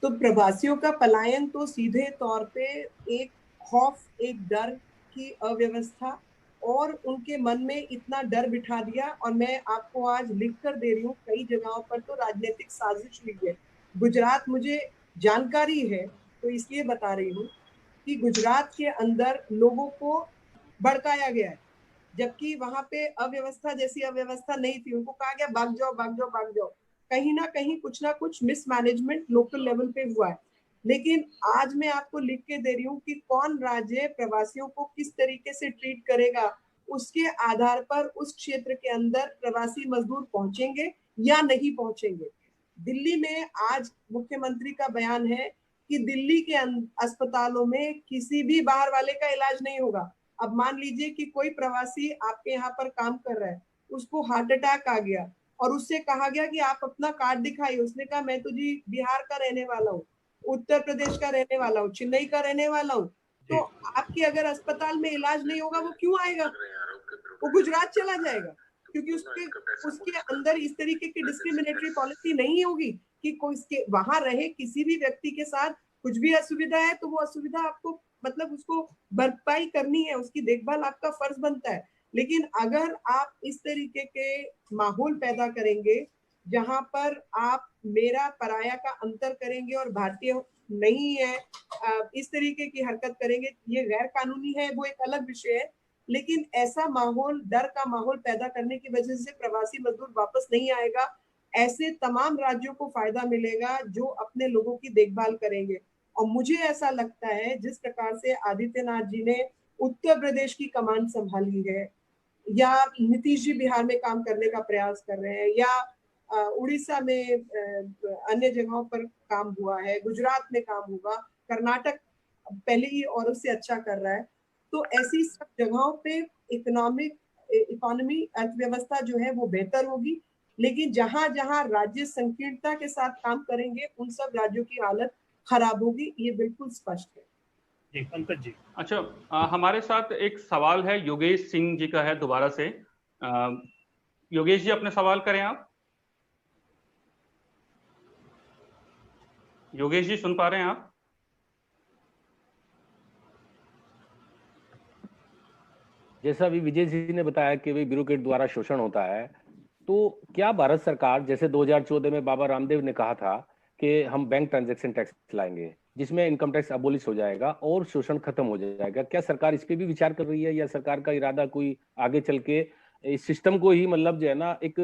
तो प्रवासियों का पलायन तो सीधे तौर पे एक खौफ, एक डर की अव्यवस्था और उनके मन में इतना डर बिठा दिया। और मैं आपको आज लिख कर दे रही हूँ, कई जगहों पर तो राजनीतिक साजिश हुई है। गुजरात मुझे जानकारी है तो इसलिए बता रही हूँ कि गुजरात के अंदर लोगों को भड़काया गया है, जबकि वहां पे अव्यवस्था जैसी अव्यवस्था नहीं थी। उनको कहा गया भाग जाओ भाग जाओ भाग जाओ। कहीं ना कहीं कुछ ना कुछ मिसमैनेजमेंट लोकल लेवल पे हुआ है। लेकिन आज मैं आपको लिख के दे रही हूँ कि कौन राज्य प्रवासियों को किस तरीके से ट्रीट करेगा, उसके आधार पर उस क्षेत्र के अंदर प्रवासी मजदूर पहुंचेंगे या नहीं पहुंचेंगे। दिल्ली में आज मुख्यमंत्री का बयान है कि दिल्ली के अस्पतालों में किसी भी बाहर वाले का इलाज नहीं होगा। अब मान लीजिए कि कोई प्रवासी आपके यहाँ पर काम कर रहा है, उसको हार्ट अटैक आ गया और उससे कहा गया कि आप अपना कार्ड दिखाइए। उसने कहा मैं तो जी बिहार का रहने वाला हूँ, उत्तर प्रदेश का रहने वाला हूँ, चेन्नई का रहने वाला हूँ। तो आपके अगर अस्पताल में इलाज नहीं होगा वो क्यों आएगा? वो गुजरात चला जाएगा, क्योंकि उसके अंदर इस तरीके की डिस्क्रिमिनेटरी पॉलिसी नहीं होगी कि कोई वहां रहे किसी भी व्यक्ति के साथ कुछ भी असुविधा है तो वो असुविधा आपको मतलब उसको भरपाई करनी है, उसकी देखभाल आपका फर्ज बनता है। लेकिन अगर आप इस तरीके के माहौल पैदा करेंगे जहां पर आप मेरा पराया का अंतर करेंगे और भारतीय नहीं है, इस तरीके की हरकत करेंगे, ये गैर कानूनी है, वो एक अलग विषय है। लेकिन ऐसा माहौल, डर का माहौल पैदा करने की वजह से प्रवासी मजदूर वापस नहीं आएगा। ऐसे तमाम राज्यों को फायदा मिलेगा जो अपने लोगों की देखभाल करेंगे। और मुझे ऐसा लगता है जिस प्रकार से आदित्यनाथ जी ने उत्तर प्रदेश की कमान संभाली है, या नीतीश जी बिहार में काम करने का प्रयास कर रहे हैं, या उड़ीसा में अन्य जगहों पर काम हुआ है, गुजरात में काम हुआ, कर्नाटक पहले ही और उससे अच्छा कर रहा है। तो ऐसी सब जगहों पे इकोनॉमी अर्थव्यवस्था जो है वो बेहतर होगी। लेकिन जहां जहां राज्य संकीर्णता के साथ काम करेंगे उन सब राज्यों की हालत खराब होगी, ये बिल्कुल स्पष्ट है। जी पंकज जी। अच्छा, हमारे साथ एक सवाल है, योगेश सिंह जी का है दोबारा से। योगेश जी अपने सवाल करें आप। योगेश जी सुन पा रहे हैं आप? जैसा अभी विजय जी ने बताया कि भाई ब्यूरोक्रेट द्वारा शोषण होता है, तो क्या भारत सरकार, जैसे 2014 में बाबा रामदेव ने कहा था कि हम बैंक ट्रांजैक्शन टैक्स लाएंगे जिसमें इनकम टैक्स अबोलिश हो जाएगा और शोषण खत्म हो जाएगा, क्या सरकार इस पे भी विचार कर रही है, या सरकार का इरादा कोई आगे चल के इस सिस्टम को ही मतलब जो है ना एक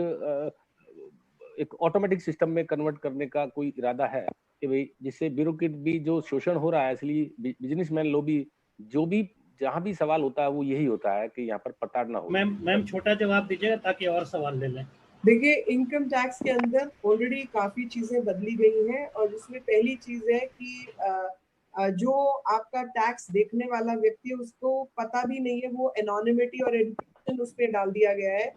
ऑटोमेटिक सिस्टम में कन्वर्ट करने का कोई इरादा है कि भाई जिससे ब्यूरोक्रेट भी जो शोषण हो रहा है, इसलिए बिजनेसमैन लॉबी जो भी जहां भी सवाल होता है वो यही होता है कि यहाँ पर प्रताड़ना हो। मैम छोटा जवाब दीजिएगा ताकि और सवाल ले लें। देखिए, इनकम टैक्स के अंदर ऑलरेडी काफी चीजें बदली गई हैं और जिसमें पहली चीज है कि जो आपका टैक्स देखने वाला व्यक्ति है उसको पता भी नहीं है, वो एनोनिमिटी और एजुकेशन उस पर डाल दिया गया है।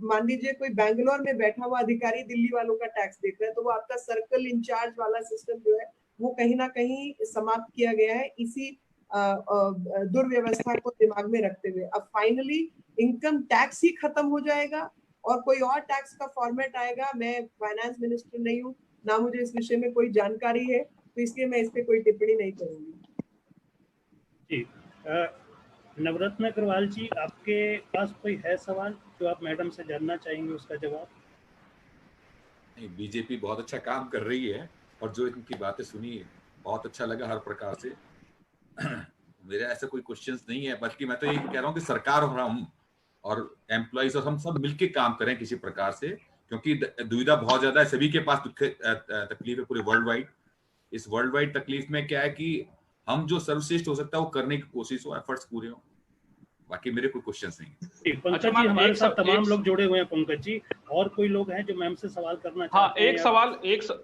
मान लीजिए कोई बैंगलोर में बैठा हुआ अधिकारी दिल्ली वालों का टैक्स देख रहा है, तो वो आपका सर्कल इंचार्ज वाला सिस्टम जो है वो कहीं ना कहीं समाप्त किया गया है इसी दुर्व्यवस्था को दिमाग में रखते हुए। अब फाइनली इनकम टैक्स ही खत्म हो जाएगा और कोई और टैक्स का फॉर्मेट आएगा। मैं फाइनेंस मिनिस्टर नहीं हूँ, ना मुझे इस विषय में कोई जानकारी है, तो इसलिए मैं इस पे कोई टिप्पणी नहीं करूंगी। जी, नवरत्न अग्रवाल जी, आपके पास कोई है सवाल जो आप मैडम से जानना चाहेंगे, उसका जवाब? नहीं, बीजेपी बहुत अच्छा काम कर रही है और जो इनकी बातें सुनी बहुत अच्छा लगा हर प्रकार से। मेरा ऐसा कोई क्वेश्चंस नहीं है, बल्कि मैं तो ये कह रहा हूँ कि सरकार और हम और एम्प्लॉइज और हम सब मिलके काम करें किसी प्रकार से, क्योंकि दुविधा बहुत ज्यादा है, सभी के पास तकलीफ है पूरे वर्ल्ड वाइड। इस वर्ल्ड वाइड तकलीफ में क्या है कि हम जो सर्वश्रेष्ठ हो सकता है वो करने की कोशिश हो, एफर्ट्स पूरे हो। बाकी मेरे कोई क्वेश्चंस नहीं। पंकज जी हमारे साथ तमाम लोग जुड़े हुए हैं पंकज जी, और कोई लोग हैं जो मैम से सवाल करना चाहते हैं?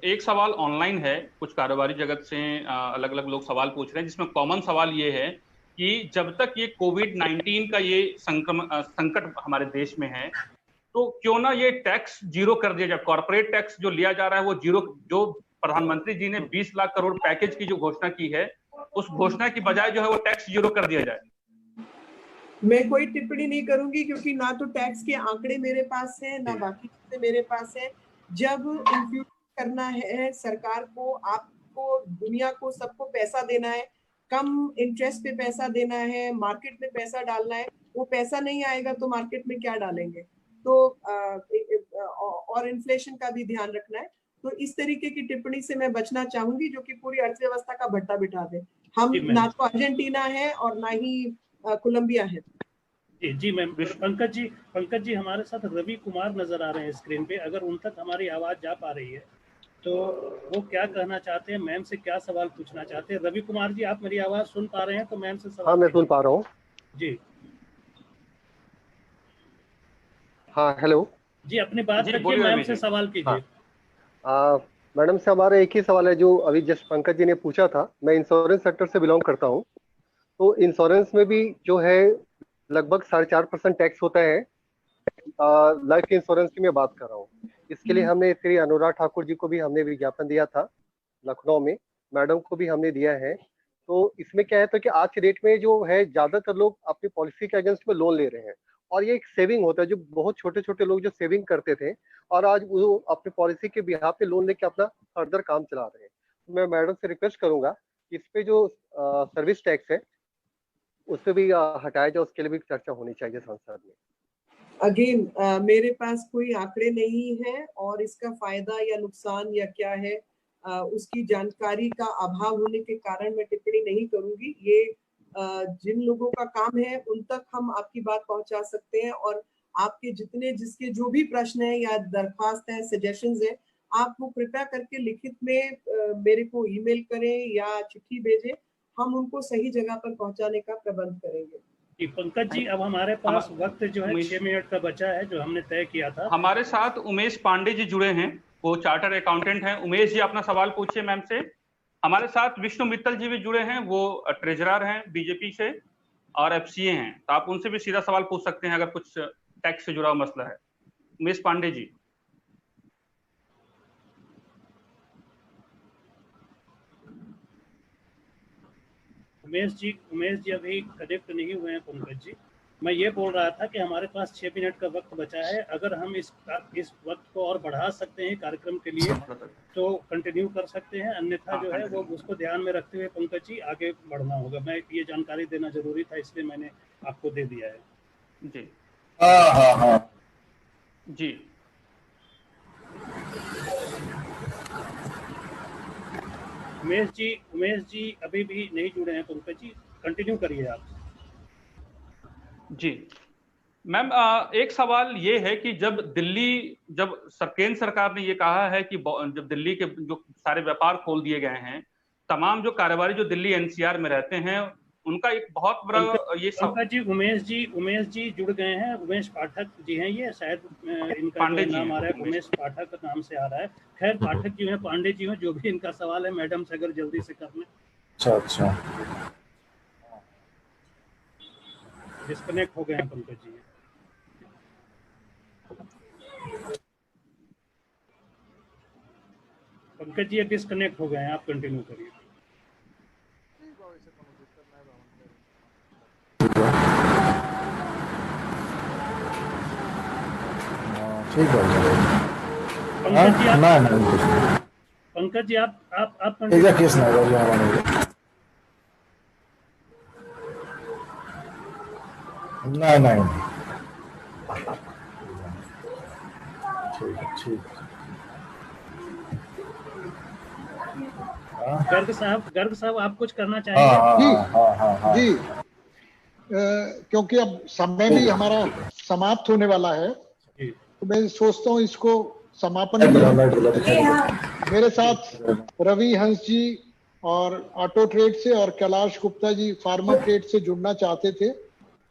एक सवाल ऑनलाइन है, कुछ कारोबारी जगत से अलग अलग लोग सवाल पूछ रहे हैं, जिसमें कॉमन सवाल ये है कि जब तक ये कोविड-19 का ये संकट हमारे देश में है, तो क्यों ना ये टैक्स जीरो कर दिया जाए। कॉर्पोरेट टैक्स जो लिया जा रहा है वो जीरो, जो प्रधानमंत्री जी ने 20 लाख करोड़ पैकेज की जो घोषणा की है, उस घोषणा की बजाय जो है वो टैक्स जीरो कर दिया जाए। मैं कोई टिप्पणी नहीं करूंगी, क्योंकि ना तो टैक्स के आंकड़े मेरे पास है, ना बाकी चीजें मेरे पास है। जब इंफ्यूज करना है सरकार को, आपको, दुनिया को, सबको पैसा देना है, कम इंटरेस्ट पे पैसा देना है, मार्केट में पैसा डालना है, वो पैसा नहीं आएगा तो मार्केट में क्या डालेंगे? तो और इन्फ्लेशन का भी ध्यान रखना है। तो इस तरीके की टिप्पणी से मैं बचना चाहूंगी जो कि पूरी अर्थव्यवस्था का भट्टा बिठा दे। हम ना तो अर्जेंटीना है और ना ही कोलंबिया है। जी मैम। पंकज जी हमारे साथ रवि कुमार नजर आ रहे हैं स्क्रीन पे, अगर उन तक हमारी आवाज जा पा रही है तो वो क्या कहना चाहते हैं, मैम से क्या सवाल पूछना चाहते हैं? रवि कुमार जी, आप मेरी आवाज सुन पा रहे हैं तो मैम से सवाल? हाँ, मैं सुन पा रहा हूँ जी। हाँ, हेलो जी, अपनी बात रखिए, मैम से सवाल कीजिए। मैडम से हमारा एक ही सवाल है जो अभी जस्ट पंकज जी ने पूछा था। मैं इंश्योरेंस सेक्टर से बिलोंग करता हूँ, तो इंश्योरेंस में भी जो है लगभग 4.5% टैक्स होता है। लाइफ इंश्योरेंस की मैं बात कर रहा हूँ। इसके लिए हमने श्री अनुराग ठाकुर जी को भी हमने विज्ञापन दिया था लखनऊ में, मैडम को भी हमने दिया है। तो इसमें क्या है तो कि आज के डेट में जो है ज्यादातर लोग अपनी पॉलिसी के अगेंस्ट में लोन ले रहे हैं, और ये एक सेविंग होता है। जो बहुत छोटे छोटे लोग जो सेविंग करते थे और आज वो अपनी पॉलिसी के बिहाफ पे लोन लेके अपना फर्दर काम चला रहे हैं। तो मैं मैडम से रिक्वेस्ट करूंगा कि इस पे जो सर्विस टैक्स है उस पर भी हटाया जाए, उसके लिए भी चर्चा होनी चाहिए संसद में। अगेन मेरे पास कोई आंकड़े नहीं है और इसका फायदा या नुकसान या क्या है उसकी जानकारी का अभाव होने के कारण मैं टिप्पणी नहीं करूंगी। ये जिन लोगों का काम है उन तक हम आपकी बात पहुंचा सकते हैं, और आपके जिसके जो भी प्रश्न है या दरख्वास्त है, सजेशंस है, आप वो कृपया करके लिखित में मेरे को ईमेल करें या चिट्ठी भेजें, हम उनको सही जगह पर पहुंचाने का प्रबंध करेंगे। पंकज जी, अब हमारे पास वक्त जो है 6 मिनट का बचा है जो हमने तय किया था। हमारे साथ उमेश पांडे जी जुड़े हैं, वो चार्टर अकाउंटेंट हैं। उमेश जी, अपना सवाल पूछिए मैम से। हमारे साथ विष्णु मित्तल जी भी जुड़े हैं, वो ट्रेजरर हैं बीजेपी से और एफसीए हैं, तो आप उनसे भी सीधा सवाल पूछ सकते हैं अगर कुछ टैक्स से जुड़ा हुआ मसला है। उमेश पांडे जी। उमेश जी अभी कनेक्ट नहीं हुए हैं पंकज जी। मैं ये बोल रहा था कि हमारे पास 6 मिनट का वक्त बचा है, अगर हम इस वक्त को और बढ़ा सकते हैं कार्यक्रम के लिए तो कंटिन्यू कर सकते हैं, अन्यथा जो है वो उसको ध्यान में रखते हुए पंकज जी आगे बढ़ना होगा। मैं ये जानकारी देना जरूरी था, इसलिए मैंने आपको दे दिया है। जी हाँ जी। उमेश जी अभी भी नहीं जुड़े हैं पंकज जी, कंटिन्यू करिए आप। जी मैम, एक सवाल ये है कि जब केंद्र सरकार ने ये कहा है कि जब दिल्ली के जो सारे व्यापार खोल दिए गए हैं, तमाम जो कारोबारी जो दिल्ली एनसीआर में रहते हैं उनका एक बहुत बड़ा ये पंकज जी, उमेश जी जुड़ गए हैं। उमेश पाठक जी हैं, ये शायद इनका नाम आ रहा है, उमेश पाठक नाम से आ रहा है। खैर, पाठक जी हैं, पांडे जी हैं, जो भी इनका सवाल है मैडम से अगर जल्दी से कर लें। अच्छा डिस्कनेक्ट हो गए हैं पंकज जी। पंकज जी डिस्कनेक्ट हो गए हैं, आप कंटिन्यू करिए। ठीक है पंकज जी आप नहीं ठीक। गर्ग साहब आप कुछ करना चाहेंगे? जी, क्योंकि अब समय भी हमारा समाप्त होने वाला है, तो मैं सोचता हूँ इसको समापन मेरे साथ रवि हंस जी और ऑटो ट्रेड से और कैलाश गुप्ता जी फार्मर ट्रेड से जुड़ना चाहते थे,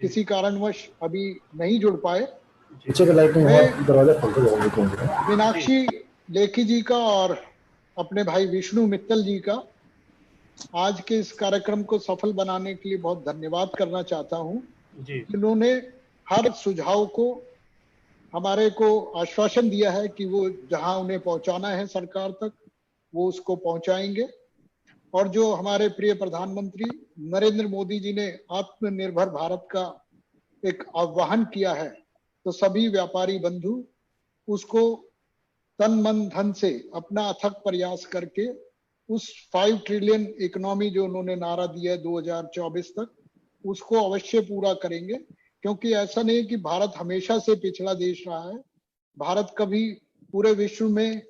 किसी कारणवश अभी नहीं जुड़ पाए। मीनाक्षी लेखी जी का और अपने भाई विष्णु मित्तल जी का आज के इस कार्यक्रम को सफल बनाने के लिए बहुत धन्यवाद करना चाहता हूं। इन्होंने हर सुझाव को हमारे को आश्वासन दिया है कि वो जहां उन्हें पहुंचाना है सरकार तक वो उसको पहुंचाएंगे। और जो हमारे प्रिय प्रधानमंत्री नरेंद्र मोदी जी ने आत्मनिर्भर भारत का एक आह्वान किया है, तो सभी व्यापारी बंधु उसको तन मन धन से अपना अथक प्रयास करके उस 5 ट्रिलियन इकोनॉमी जो उन्होंने नारा दिया है 2024 तक, उसको अवश्य पूरा करेंगे। क्योंकि ऐसा नहीं कि भारत हमेशा से पिछड़ा देश रहा है। भारत कभी पूरे विश्व में